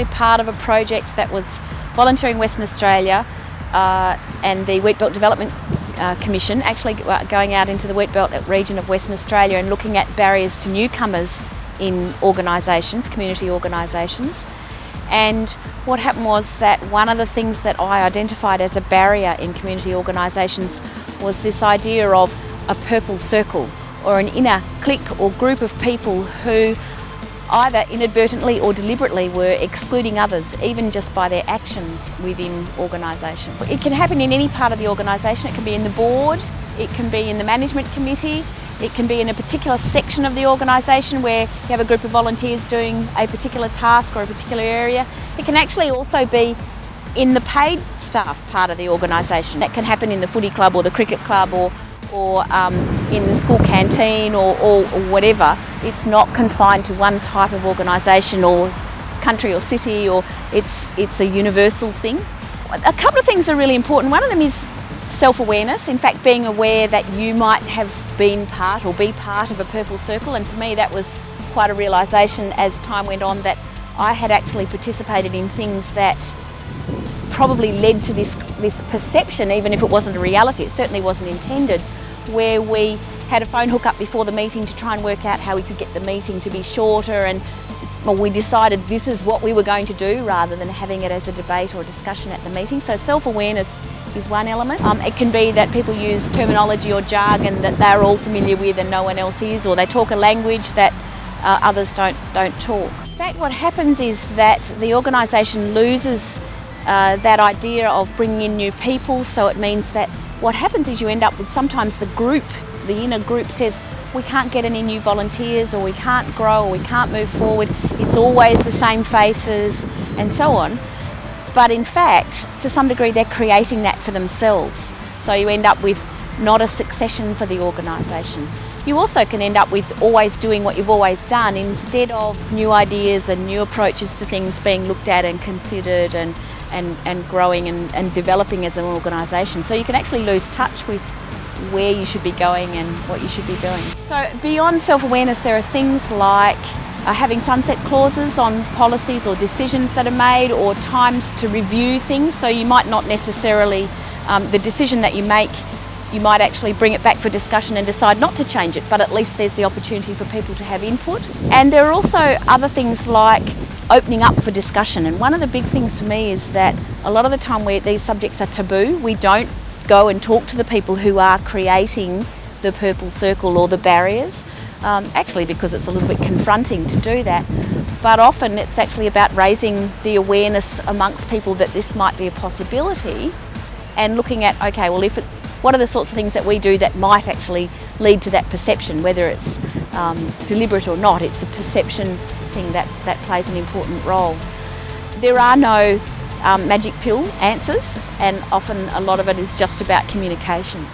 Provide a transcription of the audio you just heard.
Part of a project that was Volunteering Western Australia and the Wheatbelt Development Commission, actually going out into the Wheatbelt region of Western Australia and looking at barriers to newcomers in organisations, community organisations. And what happened was that one of the things that I identified as a barrier in community organisations was this idea of a purple circle, or an inner clique or group of people who either inadvertently or deliberately were excluding others, even just by their actions within organisation. It can happen in any part of the organisation. It can be in the board, it can be in the management committee, it can be in a particular section of the organisation where you have a group of volunteers doing a particular task or a particular area. It can actually also be in the paid staff part of the organisation. That can happen in the footy club or the cricket club or in the school canteen or whatever. It's not confined to one type of organisation or country or city, or it's a universal thing. A couple of things are really important. One of them is self-awareness, in fact being aware that you might have been part or be part of a purple circle, and for me that was quite a realisation as time went on that I had actually participated in things that probably led to this perception, even if it wasn't a reality, it certainly wasn't intended, where we had a phone hook up before the meeting to try and work out how we could get the meeting to be shorter, and we decided this is what we were going to do rather than having it as a debate or a discussion at the meeting. So self-awareness is one element. It can be that people use terminology or jargon that they're all familiar with and no one else is, or they talk a language that others don't talk. In fact, what happens is that the organisation loses that idea of bringing in new people, so it means that what happens is you end up with sometimes the inner group says we can't get any new volunteers, or we can't grow, or we can't move forward, it's always the same faces and so on. But in fact, to some degree they're creating that for themselves, so you end up with not a succession for the organisation. You also can end up with always doing what you've always done instead of new ideas and new approaches to things being looked at and considered and growing and developing as an organisation. So you can actually lose touch with where you should be going and what you should be doing. So beyond self-awareness, there are things like having sunset clauses on policies or decisions that are made, or times to review things. So you might not necessarily, the decision that you make, you might actually bring it back for discussion and decide not to change it, but at least there's the opportunity for people to have input. And there are also other things like opening up for discussion. And one of the big things for me is that a lot of the time where these subjects are taboo, we don't go and talk to the people who are creating the purple circle or the barriers, actually because it's a little bit confronting to do that. But often it's actually about raising the awareness amongst people that this might be a possibility, and looking at, okay, well, what are the sorts of things that we do that might actually lead to that perception, whether it's deliberate or not. It's a perception thing that plays an important role. There are no magic pill answers, and often a lot of it is just about communication.